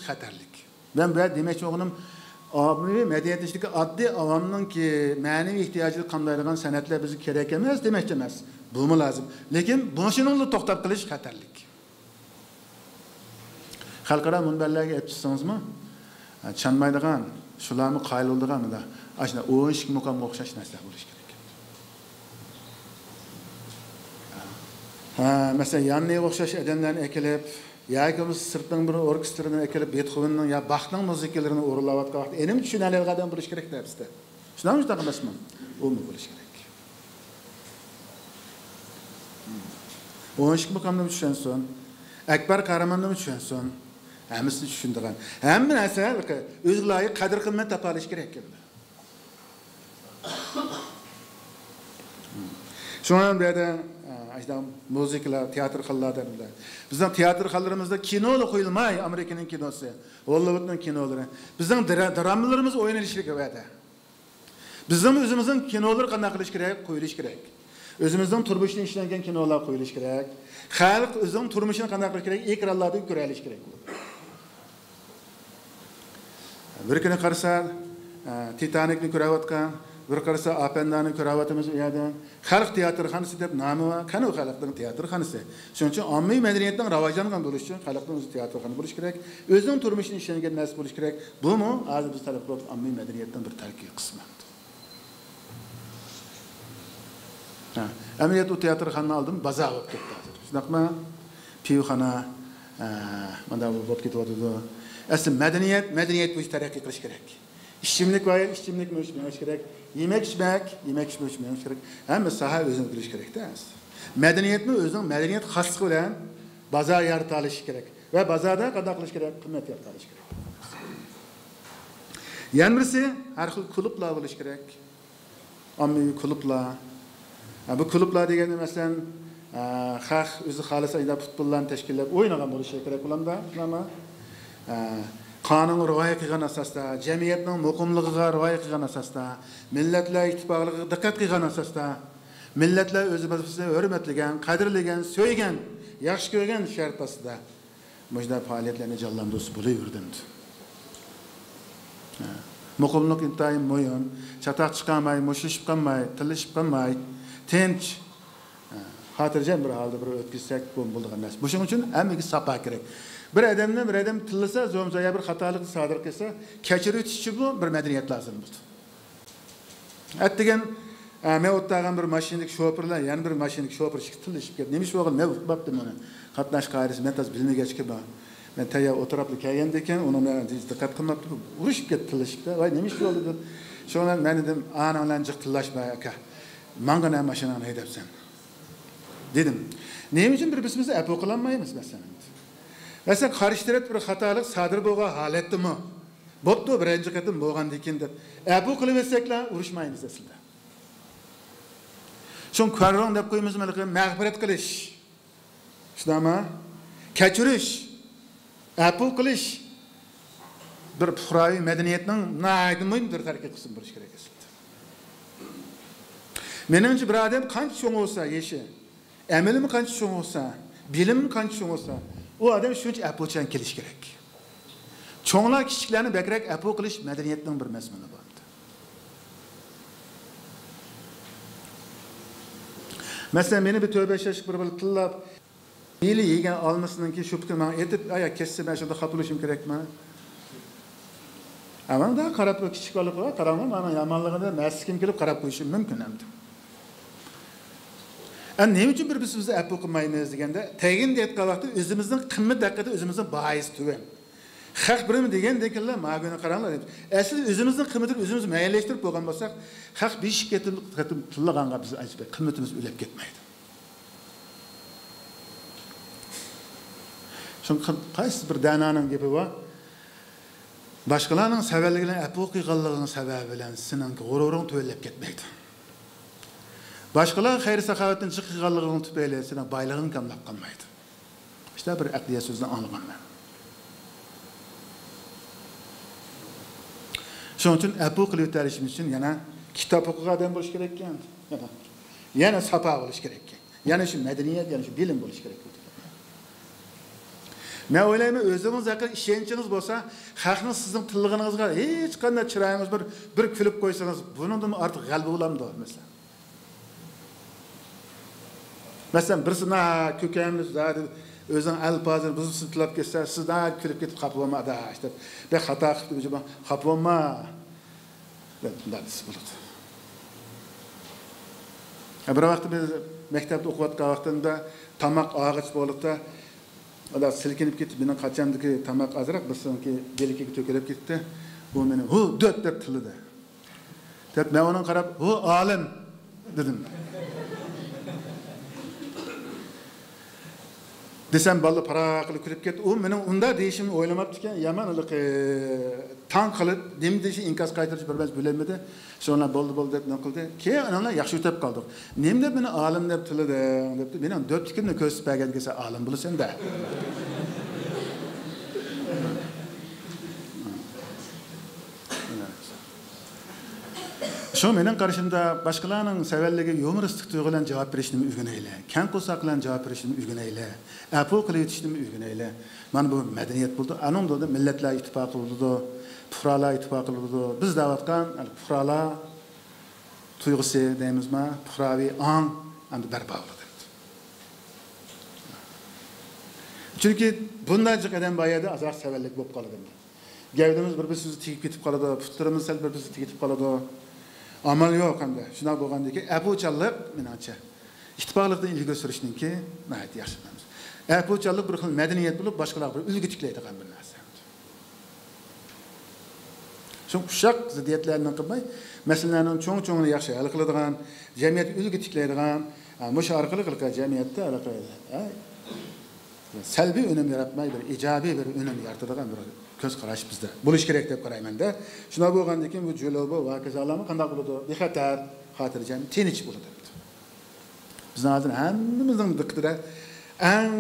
xatarlik. Ben bu demoqchi o'g'lim ommaviy madaniyat ishidagi oddiy avomninki ma'naviy ehtiyojini qamdaydigan san'atlar bizga kerak emas demoqchi emas. Bumi lozim. Lekin bunishini to'xtab qilish xatarlik. Xalqaro munbarlarga aytsangiz-mi? Chanmaydigan, shularni qayloldiganida, ashuna o'yinshik muqamga o'xshash narsalar bo'lish kerak. Mesela yanına o'xshash odamlarni ekilib, yoki biz sirtdan bir orkestrni ekilib, Beethovenning ya Bachning musiqalarini o'rinlayotgan vaqt, enim tushunadigan odam bo'lish kerak debsizda. Shundan juda emasmi? U bo'lish kerak. O'yinshik muqamni tushunsin, Akbar Qahramonni tushunsin, hammasini tushundigan. Hamma narsa o'ziga loyiq qadr-qimmat topa olish kerak endi. Şundan beri müzikler, tiyatr xallardan da. Bizning tiyatr xallarimizda kinolar qo'yilmay, Amerikaning kinosi, Hollywoodning kinolari. Bizning dramalarimiz o'ynalishi kerak. Bizning o'zimizning kinolar qanday qilish kerak, qo'yilish kerak. O'zimizning turmushda ishlangan kinolar qo'yilish kerak. Xalq o'zining turmushini qanday qilish kerak, ekranlarda ko'rilish kerak. Bir kuni qarasa, Titanicni ko'rayotgan bir qarasa Apendani ko'rayotimiz u yerda xalq teatrxonasi deb nomi bor. Qani u xalqning teatrxonasi? Shuning uchun ommaviy madaniyatning rivojlangan bo'lishi uchun xalqning o'zi teatrxona bo'lishi kerak. O'zining turmushini ishlangan narsa bo'lishi kerak. Bumi hozir biz talab qilib ommaviy madaniyatning bir tarkibiy qismi. Amaliyot u teatrxonani oldim, baza bo'lib ketdi. Shunaqmi? Pivxona mana bu bo'lib ketyapti. Asli madaniyat bo'yicha taraqqiy qilish kerak. İşçimlik var, işçimlik müşmüş gerek. Yemek içmek müşmüş gerek. Hem saha özünü biliş gerek değil. Medeniyet mi özünün medeniyet haslığı bilen bazar yaratılış gerek. Ve bazarda kadar kılış gerek, kıymet yaratılış gerek. Yani birisi her kulüpla biliş gerek. Ammi kulüpla. Bu kulüpla degende mesela xalq özü xalasa ida futbollarni teşkillab o'ynagan bo'lishi kerak ularda. Ama qonunga rioya qilgan asosda, jamiyatning muqimligiga rioya qilgan asosda, millatlar ittifoqligiga diqqat qilgan asosda, millatlar o'zimizni hurmatlagan, qadrlagan, so'ygan, yaxshi ko'rgan shart ostida mujda faoliyatlarni jonlantirib bo'laverdi. Muqimlik intayin mo'yin, chataq chiqamay, mushishib qolmay, tilishib qolmay, tinch, xotirjam bir holda bir o'tkazsak bo'ladigan narsa. Shuning uchun hammaga safa kerak. Bir adam tillasa, zo'mzaya bir xatolik sodir qilsa, kechirib o'tish uchun bu bir madaniyat lozim bo'ldi. Atdigan men o'tgan bir mashinik shoferlar, yana bir mashinik shofer tillashib ketdi. Nima ish bo'lgan? Men o'tibdi buni. Qatnash qoidasi men tez bilmagachki bor. Men tayyor o'tiribli kelganda ekan, uni men diqqat qilmabdi. Urishib ketdi tillashibdi. Voy, nima ish bo'ldi deb. Shundan men dedim, "Ana bilan jiq tillashmay aka. Menga nima mashinani haydabsan?" dedim. Nima uchun bir-birimizni apo qilolmaymiz masalan? Mesela karşı taraf bir hatalık sadır boğa haletdi mi? Boptu birinci qatim bo'lganda ekan deb. Bu qilib etsaklar urushmaymiz aslida. Şun qarron deb qo'yamiz, mag'firat qilish. Shunami? Kechirish, apu qilish bir fuqaroviy madaniyatning naydimin bir tarkibiy qismi bo'lishi kerak aslida. Menimcha bir odam qancha cho'ng bo'lsa, yeshi, amalimi qancha cho'ng bo'lsa, bilimi qancha cho'ng bo'lsa, o adam shuncha apo'chan kelish kerak. Cho'nglar kichiklarni bakrak apo qilish madaniyatning bir mazmuni bor. Masalan, meni bir tövbe şaşık bir tillab, beli yegan olmasninki shu fikr men aytib, aya kessa men shunda xatolashim kerakmi? Amanda qarab kichik olib qo'ya, qarama, mana yomonligini maskim kelib qarab qo'yishim mumkin endi. Nima uchun bir-birimizni apo qilmaymiz deganda, tagin deyotgan vaqtda o'zimizning qimmat haqida o'zimizning bois tugan. Haq birimi degandakilar mag'buni qaranglar. Aslida o'zimizning qimmatini o'zimiz mayallashtirib qo'ygan bo'lsak, haq beshik ketib tillaganga biz aytib qimmatimiz o'lib ketmaydi. Çünkü qaysi bir dananing gapi bor. Boshqalarning savalligidan apo qilganligining sababi bilan sening g'ururing to'lib ketmaydi. Başkalar xayr saxavatdan chiqqanligini tufayli sening boylig'ing kamlab qolmaydi. İşte bir aqliya so'zni anglagan men. Shuning uchun apo qilib o'tishimiz uchun yana kitob o'qigan odam bo'lish kerak ekan. Yana safa bo'lish kerak ekan. Yana shu madaniyat, yana shu bilim bo'lish kerak. Men o'ylayman, o'zingiz haqida ishonchingiz bo'lsa, xalqning sizning tillig'ingizga hech qanday chiroyingiz bir kulib qo'ysangiz, bundan ortiq g'alaba bo'lamdi masalan. Masalan, birsini ko'kamiz zodi o'zing alpozini buzib tilab ketsa, siz da kulib ketib xafa bo'lmadi, işte. Ben xato qilib xafa bo'lma. Bunday bo'ladi. Bir vaqt biz maktabda o'qiyotgan vaqtimda tamoq og'ich bo'libdi. Ular silkinib ketib, mening qachamdagi tamoq azroq birsinki belikiga to'kilib ketdi. Bu meni hu dot deb tiladi. Deb men ona qarab, "Hu olim" dedim. Desem balla paraqlı kulib ketdi. O mening unda deyishimni o'ylamabdi ekan. Yaman tan qilib, demdishi inkas qaytirish bir bas bo'lamadi. Sonra bo'ldi deb naqildi. Keyin analar yaxshi o'tib qoldik. Nemda meni olim deb tiladi, debdi. Men ham 4 kunni ko'rsatib bergan kelsa olim bo'lasan-da. Şu mening qarashimda boshqalarning savollarga yumoristik tuyg'u bilan javob berishni o'rganaylik. Kang qo'saq bilan javob berishni o'rganaylik. Apol qilib yetishni o'rganaylik. Mana bu madaniyat bo'ldi. Anonda millatlar ittifoqi bo'ldi, fuqarolar ittifoqi bo'ldi. Biz davatgan fuqarolar tuyg'usi deymizmi? Fuqaroviy ong endi barpo bo'ldi. Chunki bunday qadam boyada azroq savollik bo'lib qoladi. Gavdamiz bir-birimizni tegib ketib qoladi, putlarimiz sal bir-birimizni tegib qoladi. Amal yo'q hamda. Shuna bo'lgandiki, apuchallik menimcha ittifoqlikdan ilgari surishninki, nəhayət yaxshi bilamiz. Apuchallik bir xil madaniyat bo'lib, boshqalar bir ulgu tiklaydigan bir narsa. Shu qushaq ziddiyatlarni qilmay, masalalarning cho'ng-cho'ngini yaxshi hal qiladigan, jamiyat ulgu tiklaydigan, mush orqali jamiyatda salbiy o'nim yaratmay bir ijobiy bir o'nim yaratadigan bir ko'z qarash bizda bo'lish kerak deb qarayman-da. Shuna bo'lgandan keyin bu jo'lobi va kazalarni qanday bo'ladi? Bexatar, xotirjam, tinch bo'ladi. Bizning hozir hammamizning diqqatida eng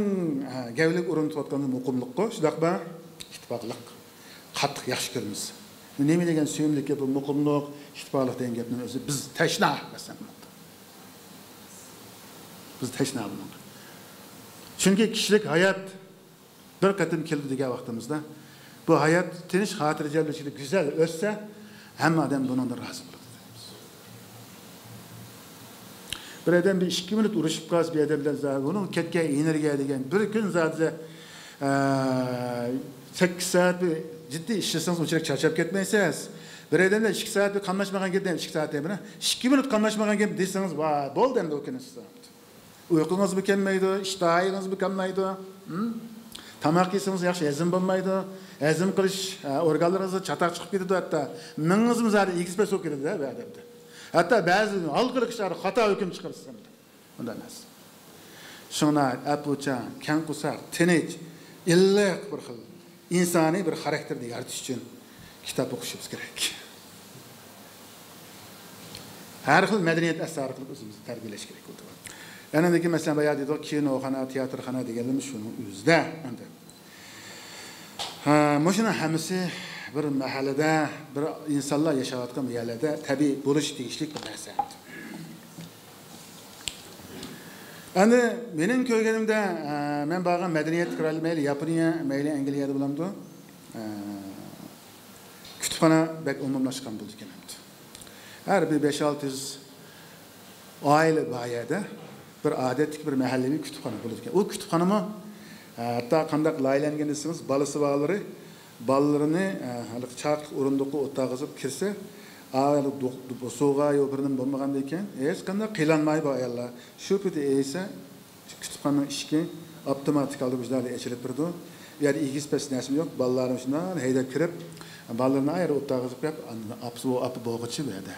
gavlik urinib turgan muqimlikqa, shundaqmi? Ittifoqlik. Qattiq yaxshi ko'ramiz. Nima degan suyumlikka bu muqimlik, ittifoqlik degan gapning o'zi biz tashna masalan. Biz tashna bo'lamiz. Chunki kishilik hayot bir qatim keldi degan vaqtimizda bu hayot tinch, xotirjamlikda go'zal o'tsa, hamma odam bundan rozi bo'ladi. Bir odam 2 minut urushib qolsa, bir odam bilan uning ketgan energiya degan bir kun zotda 8 soat jiddiy ishlasangiz unchalik charchab ketmaysiz. Bir odamda 2 soat qamashmagan gapdan 2 soat bilan 2 minut qamashmagan gap desangiz, "Va, bo'ldi endi o kunisiz." Uyqunuz mükemmeliydi, iştahınız mükemmeliydi. Tamak yesiniz yaxshi ezim bo'lmaydi. Ezim qilish organlaringiz chataq chiqib ketadi hatta. Mingizimiz zari ekspres bo'lib ketadi-da bu odamda. Hatta ba'zi alqiliq ishlar xato hukm chiqarsa unday emas. Shuna apuchan, kang qusaq, tinch, illiq bir xil insoniy bir xarakterni yaratish uchun kitob o'qishimiz kerak. Har xil madaniyat asari qilib o'zimizni tarbiyalash kerak bo'ldi. Yanındaki mesela bayağı dedik kinoxona, teatrxona deganimiz shuni o'zida endi. Mashina hammasi bir mahallada, bir insonlar yashayotgan yerlarda tabiiy bo'lish tegishli bir narsa. Endi mening ko'rganimda men borgan madaniyat quroli mayli Yaponiya, mayli Angliyada bo'lamdi. Kutubxona bek umumlashgan bo'ldi ekan. Har bir 5-600 oila bayada bir adetlik bir mahallevi kütüphane bulurken. O kütüphanema hatta kandak laylangen desiniz, balısı bağları, ballarını çark orunduklu otağızıp kirse, soğuğa yobrinin bulmagandayken, kandak kıylanmayı bağıyarlar. Şu pütü ise kütüphanenin işki otomatik aldı bizlerle eçilip durdu. Yani ilgisi pes nesim yok, ballarım şundan heyde kirip, ballarını ayrı otağızıp yap, apı boğuçu verdi.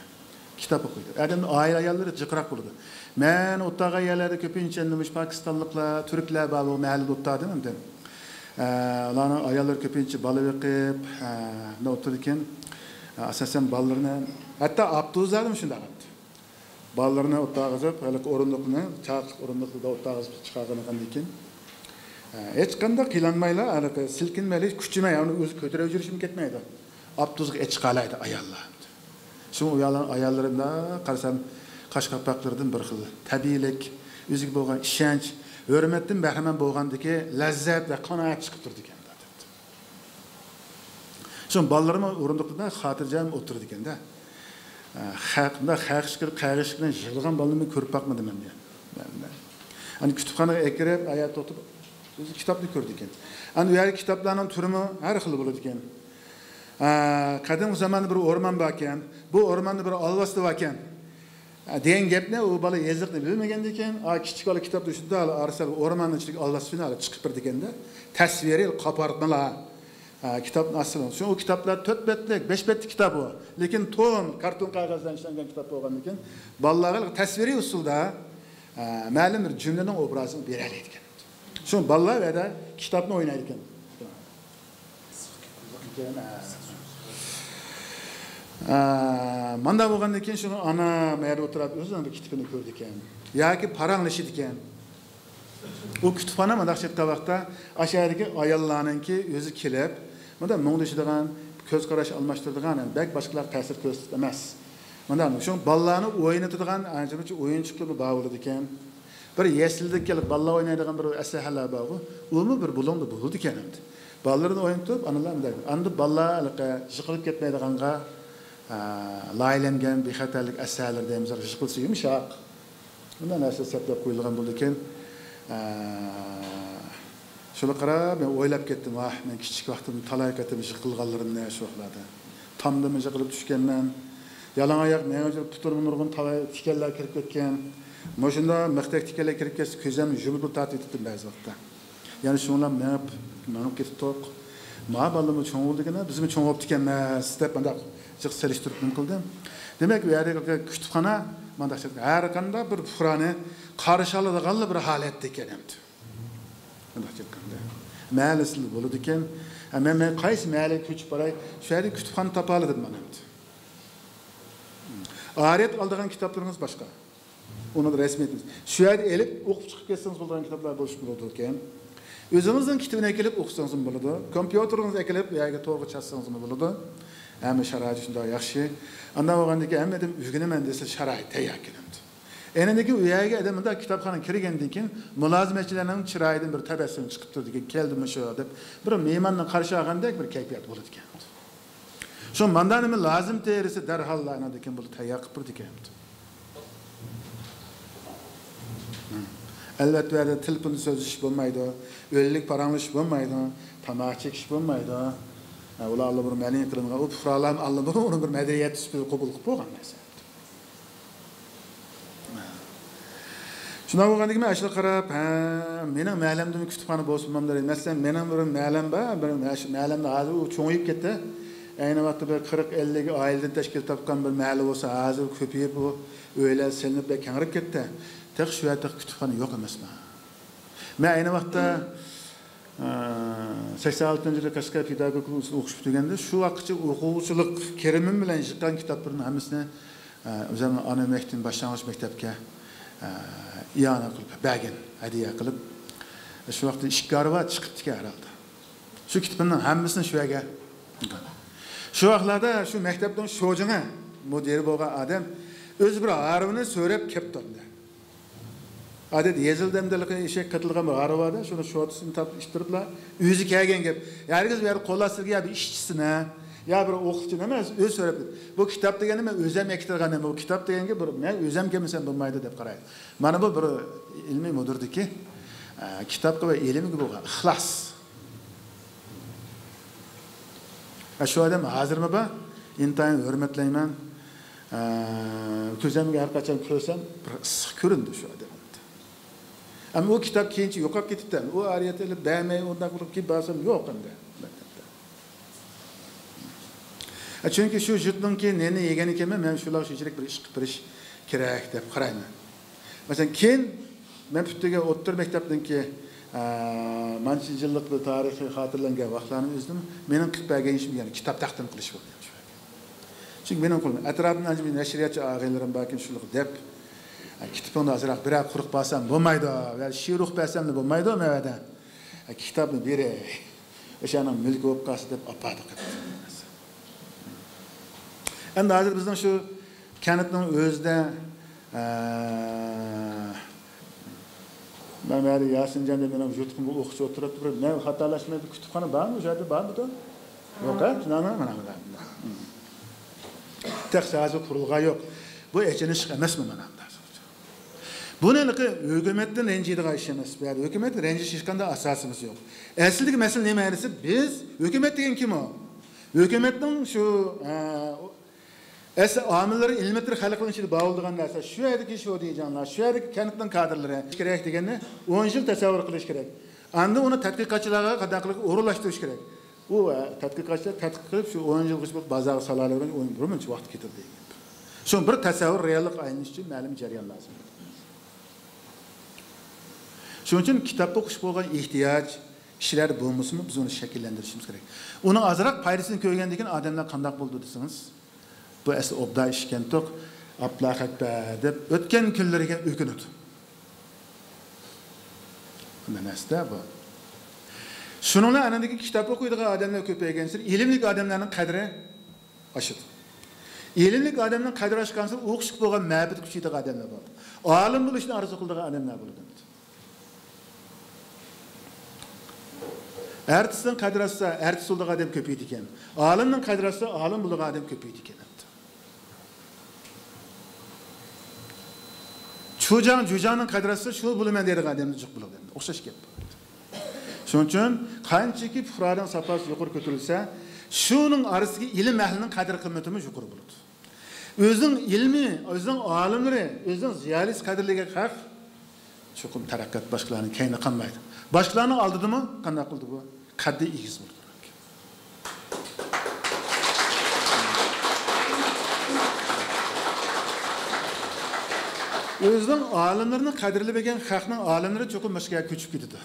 Kitap okuydu. Adamın aile ayarları cıkırak buldu. Men otağa yerlerde köpünçe demiş Pakistanlıklar, Türkler bağlı o mahallede otağı değil mi? Onların ayarları köpünçe balı bekip, ne otururken asasen ballarını, hatta Abduzlar'ım şunda kaldı. Ballarını otağa kızıp, orundukunu, çağırtık orunduklu da otağa kızıp çıkartını kandıyken. Hiç kanda kıylanmayla, silkinmeli, küçüme yani özü kötüre yürüyüşüm ketmeydi. Abduzluk et çıkarlaydı ayarlar. Şu ayarlarında karşısam kaş kapaklardan bir xil tabiilik, özüge bo'lgan ishonch, hürmetden bahramand bo'lgandagi lazzat va qanoat chiqib turdi ekan. Şu ballarıma o'rindiqda xotirjam o'tirdi ekanda. Xalqda xalqishkirib, qayg'ishkirib yig'ilgan ballarni ko'rib baqmadim men. Hani kütüpxonaga kirib, ayat o'tib, o'zi kitobni ko'rdi ekan. Ana u yerda kitoblarning turimi har xil bo'ladi ekan. Qadimgi zamonda bir o'rmon bor ekan, bu o'rmonda bir olvasti bor ekan. Degan gapni u bola yeziqni bilmagan ekan, kichik bola kitobda shunda arsal o'rmonning ichiga olvasini olib chiqib birdi ekanda. Tasviriy qopartmalar kitapın aslı. Şu o kitaplar 4 betlik, 5 betlik kitap o. Lekin ton, karton qog'ozdan ishlangan kitap bo'lgan ekan. Balalarga tasviriy usulda ma'lum bir cümlenin obrazını beradi ekan. Şu balalar va da kitapni o'ynaydi ekan. Manda bo'lgandan keyin shuni ana mayda o'tirib o'zini kitobini ko'rdi ekan. Yoki paranglashidi ekan. O kütüphane madaqşetqa vaqtda aşağıdaki ayollarninki o'zi kelib, bunda muңdishadigan, ko'z qarash almashtiradigan, bak boshqalar ta'sir ko'rsatmas. Bunda shu bolalarni o'ynatadigan ancha-muncha o'yinchiqlar bor bo'ladi ekan. Bir yesilda kelib bolalar o'ynaydigan bir asahalar bor. Umi bir bulungda bo'ldi ekan endi. Bolalarni o'ynatib, analar deydi. Endi bolalar yiqilib ketmaydiganga laylangan bexatarlik asahalar deymiz, yiqilsa yumshoq. Bunda narsa saplab qo'yilgan bo'ldi ekan. Şöyle qarab, ben o'ylab ketdim, men kichik vaqtimda talaykatib yiqilganlarimni shu vaqtlarda. Tamda yiqilib tushganman. Yalan oyoq men o'zim tuturib nurg'un tikanlar kirib ketgan. Moshunda mixtak tikanlar kirib ketsa, ko'zimni yumib tortib etdim ba'zi vaqtda. Ya'ni shunlar menib ketib, ma balımı cho'ng bo'ldigina, bizmi cho'ng bo'lib ekanmas deb menda chiq selishtirib qildim. Demak, bu yerda kutubxona manda har qanday bir fuqaroni qarshi oladigan bir holatda ekan endi. Manda chiqqanda. Ma'lisli bo'ladi ekan. Men qaysi ma'li ko'chib boray, shu yerda kutubxona topa oldim men endi. Ariyat oldigan kitoblarimiz boshqa. Uni rasmiyatimiz. Shu yerda elib o'qib chiqib ketsangiz bo'ladigan kitoblar bo'lish bo'ladi ekan. O'zingizning kitobini kelib o'qisangiz bo'ladi. Kompyuteringizni kelib yoki to'g'ri chassangiz bo'ladi. Hamma sharoit shunday yaxshi. Andan bo'lgandan keyin hamma dem o'rganaman desa sharoit tayyor keladi. Enindeki u yerga adamda kitobxona kirgandan keyin mulozimatchilarning chiroyidan bir tabassum chiqib turdi ekan, keldimi shu deb bir mehmonni qarshi olgandek bir kayfiyat bo'ladi ekan. Shu manda nima lozim terisi darhol anadakin bo'lib tayyor qilib turdi ekan. Albatta yerda telefon so'zish bo'lmaydi, o'lik paranglish bo'lmaydi, tamoq chekish bo'lmaydi. Ularla bir ma'lum qilingan, o fuqarolar albatta uni bir madaniyat sifatida qabul qilib qo'ygan narsa. Shunday bo'lgandan keyin ashla qarab, mening ma'lamdim kutubxona bo'lsin mamlar emasdan, mening bir ma'lam bor, bir ma'lamda hozir u cho'ngib ketdi. Ayni vaqtda bir 40-50 oiladan tashkil topgan bir ma'lum bo'lsa, hozir ko'payib bu o'ylar silinib va kengayib ketdi. Tek şu yerda kutubxona yo'q emasmi? Men ayni vaqtda 86-yilda Qashqar pedagogik institutida o'qish bitirganda shu vaqtcha o'quvchilik kirimim bilan chiqqan kitoblarning hammasini o'zim ona maktab boshlang'ich maktabga iyona qilib bergan, hadiya qilib shu vaqtda 2 karvat chiqibdi herhalde. Shu kitoblarning hammasini shu yerga. Shu vaqtlarda shu maktabning sho'jini mudiri bo'lgan odam o'z bir arvini so'rab kelibdi. Adet yezildemdelikine işe katılgan bir arabada şunu şortusunu tapıp iştiripler. Özü kelgen gep. Herkes bir qo'llasirga ya bir ishchisine ya bir o'quvchi emas, o'z so'rab. Bu kitob degani men o'zim ektirgan bu kitob deganga bir men o'zim kelmasam bo'lmaydi deb qaraydi. Mana bu bir ilmiy mudirdiki, kitobga va ilmga bo'lgan ixlos. Shu odam hozirmi bu? Intayin hurmatlayman. Ko'zimga har qachon ko'rsam bir issiq ko'rindi shu odam. Ama o kitap keyinchi yo'qolib ketibdi. O ariyatini bermay undan qilib kelib borsam yo'q endi. Chunki shu yurtninki neni yegan ekanman, men shular shunchalik bir ish qilib berish kerak deb qarayman. Masalan, keyin men puttiga o'ttir maktabdanki manchi yillik bir tarixiy xotirlangan vaqtlarni o'zim mening qilib bergan ishim, ya'ni kitob taqdim qilish bo'ldi. Chunki mening qo'lim atrofimda ancha nashriyatchi og'aylarim balkim shular deb kitobni azroq biroq quruq bo'lsam bo'lmaydi va she'r o'qib bersam bo'lmaydi mavada. Kitobni beray. O'shaning mulki bo'lib qolsa deb opadi. Endi hozir bizning shu kanitning o'zida Ben böyle Yasincan'da benim yurtkumda okuçu oturup durup ne hatalaşmayı bir kütüphane var mı? Üzerinde var mı da? Yok ha? Şunanlar. Tek sadece kurulga yok. Bu eçeniş emes mi bana? Bunun hükümetten rencide işlemez. Yani hükümet renciş işkanda asasımız yok. Esildeki mesele ne meğerisi? Biz, hükümet degen kim o? Hükümetin şu amilleri ilmetleri halkının içinde bağlıdığın derse şu yerdeki şu diyeceğinler, şu yerdeki kendinden kadrları gerek degenini 10 yıl tasavvur kılış gerek. Anda onu tatbikatçılara kadaklık uğurlaştırış gerek. Bu tatbikatçılar tatbik kılıp şu 10 yıl kısmı bazı salalarına oyun durumu için vakit getirdi. Şu bir tasavvur reallik aynı için ma'lum jarayan lazım. Şunun için kitapta okuş bo'lgan ihtiyaç kişiler bulmasını biz onu şekillendirişimiz gerek. Onun azırak paydasını köygendeki adamlar kandak buldu desiniz. Bu esas obda işken tok aplakatba deb ötken günleriga ökünüdü. Nasıl bu? Şununla anadaki kitap okuyduğu adamlar köpeygensin, ilimlik adamların kadri aşıdı. İlimlik adamların kadri aşkansa okuş bo'lgan ma'bud kuchiydiği adamlar var. Alim buluşunu arzu kıldığı adamlar buldu. Ertisten kadrassa, ertis olduğu adam köpeydi iken. Alimden kadrassa, alim bulduğu adam köpeydi iken. Çocuğanın kadrassa, şu bulumen dediği adamını çok bulur. Okşaş gep. Şunun için, kançaki fıradan sapası yukarı götürülse, şunun arasındaki ilim ehlinin kadri kıymetimiz yukarı bulur. Özün ilmi, özün alimleri, özün ziyalis kadriliğe kalk, çokum terakkat başkalarının kayını kanmaydı. Başkalarını aldırdı mı? Kandak kıldı bu. Kaddi iyiz buldu. Özden alimlerinin kadrili begen halkının alimleri çok başka köçüp gidiyordu.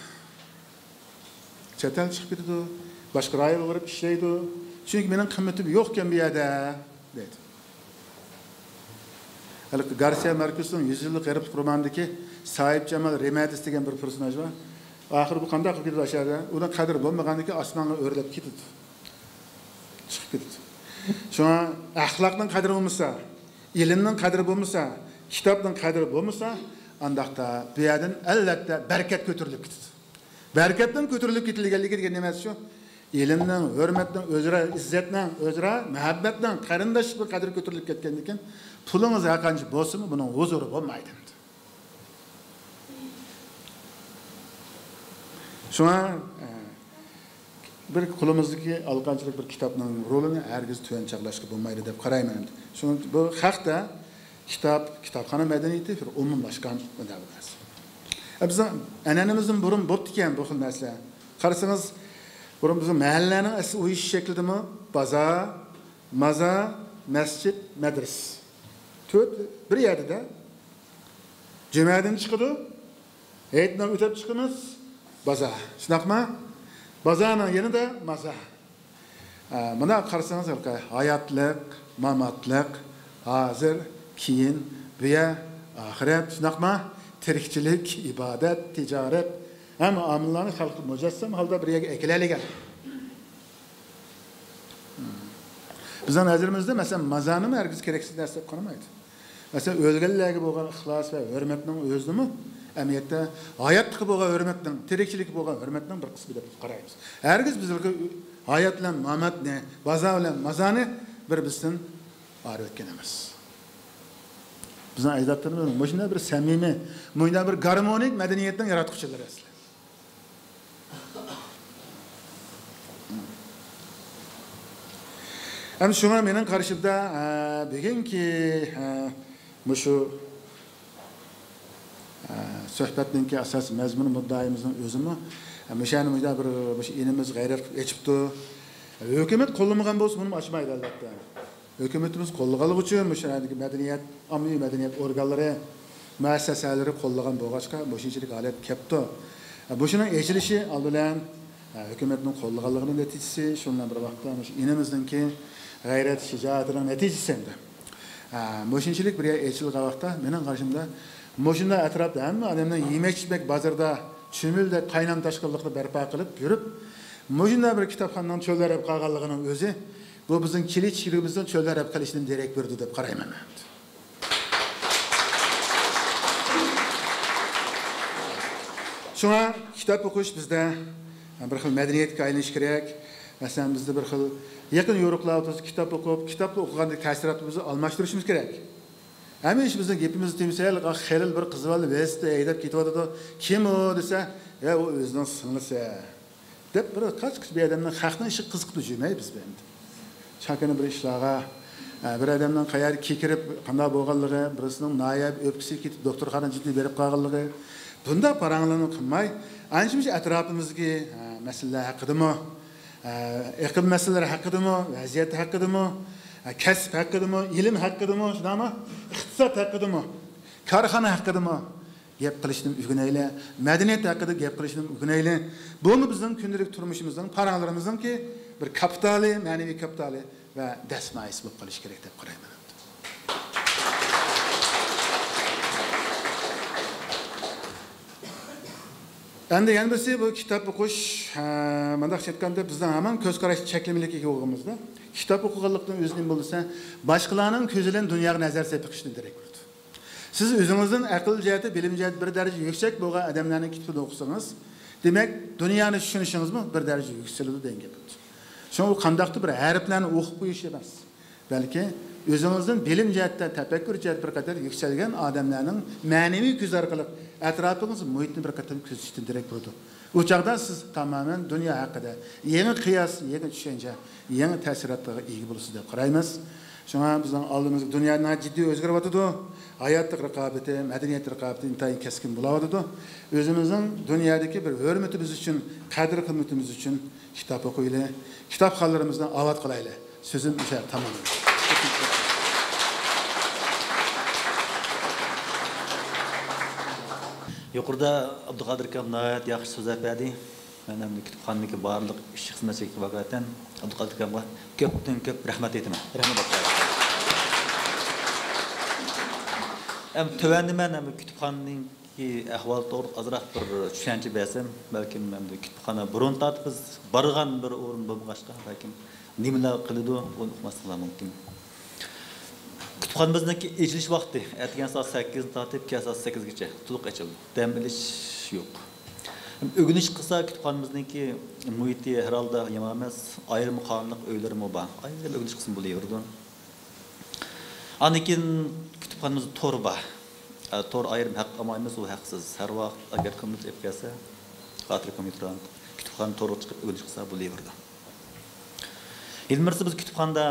Çetel çıkıp gidiyordu. Başka raya olarak işleydi. Çünkü benim kıymetim yokken bir yerde dedi. Garcia Marquez'in 100 yıllık Arap romanındaki Sahip Cemal Remedis degen bir personaj var. Ahir bu kandak gidiyor aşağıda. Ona kadar bulmagandaki asmanla örülüp gidiyor. Çıkıp gidiyor. Şu an ahlakın kadri olmasa, ilimden kadri olmasa, kitaptan kadri olmasa, andakta bir yerden elbette bereket götürülüp gidiyor. Bereketten götürülüp gidiyor degen demesi şu. İlimden, hürmetten, özra izzetten, özra muhabbetten, qarindoshlik kadri götürülüp ketgandikin, pulunuz haqanchi bo'lsa-mu, bunun huzuri bo'lmaydi. Şuna bir kulumuzdaki alqanchilik bir kitapның rolini herkes tüyen çağlaşkı bulmaydı deb qarayman. Şunu bu haqda kitapxona madaniyati bir umumlashgan madaniyat. Biz ananamizin burun bo'pti ekan bu xil narsa. Qarasangiz burun bizim mahallaning asli uyish shaklidami? Bozor, maza, masjid, madras. To'rt bir yerda jumadan chiqadi. Hayitdan o'tib chiqamiz. Baza. Şunaqma? Bazanın yanında maza. Buna qarsangiz hayatlık, mamatlık, hazır, keyin, veya ahiret, şunaqma? Tirikçilik, ibadet, ticaret. Ama amillarni xalqi mujassam holda bir yerga ekilaligan. Bizning nazarimizda masalan mazani herkes gereksiz narsa qo'ymaydi. Masalan o'lganlarga bo'lgan ixlos va hurmatning o'zini emniyette hayatlık boğa hürmetten, tirikçilik boğa hürmetten bir kısmı da qaraymiz. Herkes bizlarga hayat bilan mamat ne, baza bilan mazani bir bizden arif etken emas. Bizning ajdodlarimiz mana bir samimiy, mana bir garmonik madaniyatning yaratuvchilari asli. Hem şuna mening qarashimda bugungi şu sohbatninki asas mazmuni muddaimizning o'zimi mishani bir inimiz g'ayrat echibdi. Hukumat qo'llamagan bo'lsa buni ochmaydi albatta. Hukumatimiz qo'llaganligi uchun mushadagi madaniyat, ommaviy madaniyat organlari, muassasalari qo'llagan bo'lg'achqa bo'shinchilik holat kepti. Bu shuni echilishi oldidan hukumatning qo'llaganligining natijasi, shundan bir vaqtda inimizningki g'ayrat, shijoatining natijasi endi. Bo'shinchilik bir echilgan vaqtda mening qarashimda Moşunda etrafta hem adamlar yemek içmek bazarda çümülde kaynan taşkınlıkla berpa kılıp yürüp moşunda bir kitapxonadan çöller hep kalganlığının özü bu bizim kilit şiirimizden çöller hep kalışının direkt verdi deb qarayman. Şuna kitap okuş bizde bir xil madaniyatga aylanish kerak. Masalan bizde bir xil yaqin yo'riqlarda kitap o'qib, kitapni o'qigandek ta'sirotimizni almashtirishimiz kerak. Hamish bizning gapimizni temsal, xelil bir qiz bola vesti aydab ketyapti. Kim o desa, ya o o'zining singlisi. Deb bir qachqich bir odamning haqni ishi qiziqib yurmaydi biz endi. Chakana bir ishlarga bir odamning qayerga kekirib, qanday bo'lganligi, birisining noyab o'pkisi ketib doktorxonaga jiddiy berib qolganligi, bunda paranglarni qilmay, anchimiz atrofimizdagi masalalar haqidami, iqlim masalalari haqidami, vaziyat haqidami, kasb haqidami, ilm haqidami, shunami, iqtisod haqidami, korxona haqidami gap qilishni o'rganaylik, madaniyat haqida gap qilishni o'rganaylik. Buni bizning kundalik turmushimizning, paranglarimizning bir kapitali, ma'naviy kapitali va dasmayisi bo'lib qolish kerak deb qarayman. Endi yana birisi bu kitap o'qish, mandaq aytganda bizdan hamon ko'z qarash cheklanmalikka o'g'imizda. Kitap o'qiganlikdan o'zining bo'lsa, boshqalarning ko'zidan dunyoga nazar sepishni kerak bo'ladi. Siz o'zingizning aql jihati, bilim jihati bir daraja yuksak bo'lgan odamlarning kitobini o'qisangiz, demak, dunyoni tushunishingizmi bir daraja yuksaladi degan gap. Şunu qandaqdır bir harflarni o'qib qo'yish emas. Balki o'zingizning bilim jihatda, tafakkur jihatda bir qadar yuksalgan odamlarning ma'naviy ko'z orqali atrofingiz, muhitni bir qadar kuzatishdan derak bo'ladi. O chaqda siz tamamen dunyo haqida yangi qiyos, yangi tushuncha, yangi ta'sirotlarga ega bo'lasiz deb qaraymiz. Shunga bizning oldimizda dunyoning jiddiy o'zgaryapti. Hayotlik raqobati, madaniyat raqobati intayin keskin bo'layotdi. O'zimizning dunyodagi bir hurmatimiz uchun, qadr qimmatimiz uchun kitap o'qiylik, kitobxonlarimizni obod qilaylik. So'zim o'sha tamom. Yuqorida Abduqodir akam nihoyat yaxshi so'zlab berdi. Men ham kitobxonniki barliq ish xizmatchiga vakolatdan Abduqodir akamga ko'pdan ko'p rahmat aytaman. Rahmat aytaman. Tövəndi mən kütüpxananınki əhval doğru azraq bir düşüncə bəsəm, bəlkə mən kütüpxana burun tatıb biz barğan bir orun bolğaşqa, bəlkə nimələr qılıdı, onu oxumasınlar mümkün. Kütüpxanamızdakı eciliş vaxtı ertəgən saat 8-ni tatıb ki saat 8-gəcə tuluq açıldı. Dəm biliş yox. Ögünüş qısa kütüpxanamızdakı mühiti hər halda yaman emas, ayrım qanunluq öylərim var. Ayrım ögünüş qismi buluyordu. Anikin kütüpxanamız tor var. Tor ayrım haq ama emas, o haqsız. Hər vaxt agar kimdir ep gəlsə, xatir kompüterdən kütüpxana toru çıxıb ögünüş qısa buluyordu. Elmirsi biz kütüpxanada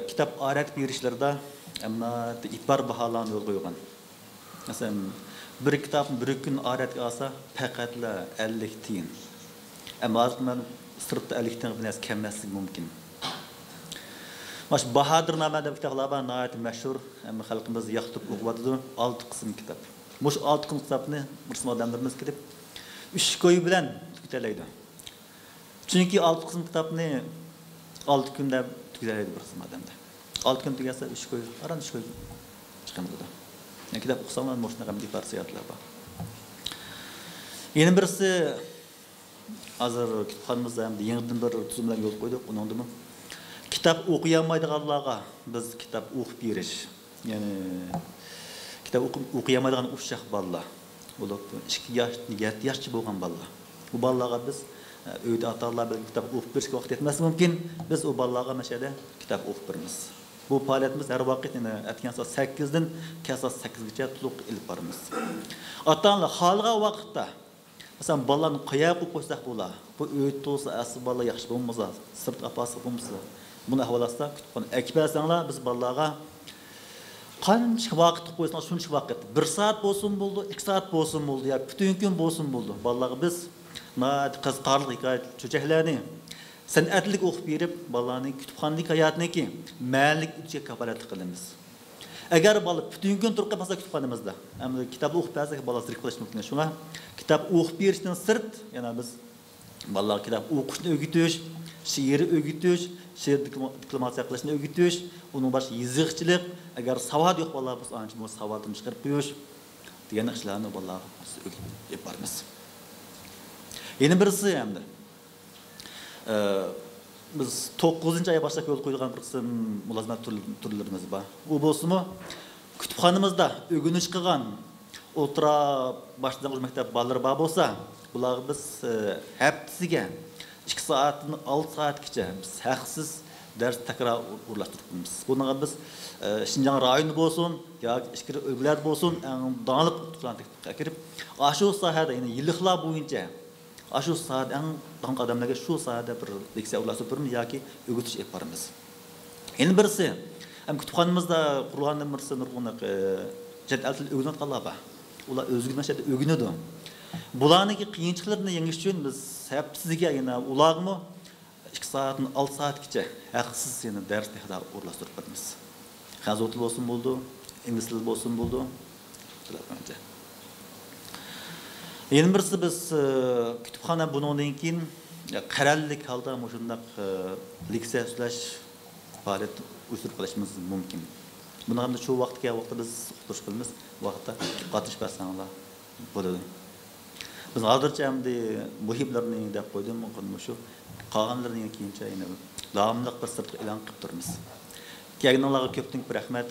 kitap arat berişlərdə amma itibar bahalarını yol qoyğan. Məsələn, bir kitab bir gün aratga alsa, faqatla 50 tiyin. Amma artıq mən sırtda 50 tiyin biraz kəmməslik mümkün. Maş Bahadır namada kitaplar var, nəhayət məşhur, amma xalqımız yaxtıb oxuyadı, 6 qism kitap. Muş 6 qism kitabını müsəlman adamlarımız kirib 3 koyu bilan tüketələydi. Çünki 6 qism kitabını 6 gündə tüketələydi bir qism adamda. 6 gün tüketsə 3 koyu, aran 3 koyu çıxamadı. Yəni kitap oxusanlar məşhur qəmli farsiyatlar var. Yeni birisi hazır kitapxanamızda hem de yenidən bir tüzümlər yol qoyduq, onun da kitap okuyamaydıqlarga biz kitap o'qib berish. Yani kitap okuyamaydigan uşaq balla. Bo'lib 2 yosh, 7 yoshchi bo'lgan balla. Bu ballaga biz uyda atalar bilan kitap o'qib berishga vaqt yetmasi mumkin. Biz o ballaga mashada kitap o'qib beramiz. Bu faoliyatimiz har vaqt atgan soat 8 dan soat 8gacha to'liq ilib boramiz. Ota-onalar xalqa vaqtda masalan balani qo'yib qo'ysak bo'lar. Bu uyda bo'lsa asli balla yaxshi bo'lmasa, sirt apasi bo'lmasa, bunu ahvalasda kütüphane ekbersanlar biz balaga qancha vaqt qo'ysanlar shuncha vaqt 1 soat bo'lsin bo'ldi, 2 soat bo'lsin bo'ldi, yoki butun kun bo'lsin bo'ldi. Balaga biz qiziqarli hikoya cho'chaklarni san'atlik o'qib berib, balaning kütüphanalik hayotniki ma'nalik uchga kafolatlik qilamiz. Agar bola butun kun turib qolsa kütüphanamizda, hamda kitob o'qib bersa bola zirq qilish mumkin. Shunga kitob o'qib berishdan sirt, yana biz balaga kitob o'qishni o'rgatish, she'r o'rgatish, she'r diplomatiya qilishni o'rgatish, uning bosh yiziqchilik, agar savad yo'q bolalar bo'lsa, ancha bu savodni chiqarib qo'yish degan ishlarni bolalarga o'rgatib boramiz. Yana birisi hamda biz 9-oy boshlab yo'l qo'ygan bir qism mulozimat turlarimiz bor. U bo'lsa-mu, kütüpxanamızda o'rganish qilgan o'tira boshlang'ich maktab bolalar bor bo'lsa, bularga biz haftasiga 2 soatdan 6 soatgacha biz haqsiz ders takror o'rlashtiribmiz. Bunga biz Şinjan rayonu bo'lsin yoki ichki o'lkalar bo'lsin, dağınıq o'qituvchilarga kirib, shu sohada ya'ni yilliklar bo'yicha shu sohada eng dağınıq odamlarga shu sohada bir leksiya o'rlashtirib yoki o'g'itish olib boramiz. Endi birisi ham kutubxonamizda Qur'ondan birisi nurg'un chet el tili o'rganayotganlar bor. Ular o'zginashada o'rganadi. Bularning qiyinchiliklarini yengish uchun biz haftasiga yana ularni 2 soatdan 6 soatgacha haqsiz yana dars takror o'rlashtirib beramiz. Xazot bo'lsin bo'ldi, ingliz tili bo'lsin bo'ldi. Yana birisi biz kutubxona bundan keyin qarallik holda shundaq leksiya so'zlash faoliyat uyushtirib qilishimiz mumkin. Buni ham shu vaqtga biz o'qitish qilamiz, vaqtda qatnashib bersanlar bo'ladi. Biz hozircha hamda muhimlarni deb qo'ydim, shu qolganlarning keyincha yana davomli bir sirtqi e'lon qilib turamiz. Kelganlarga ko'pdan rahmat.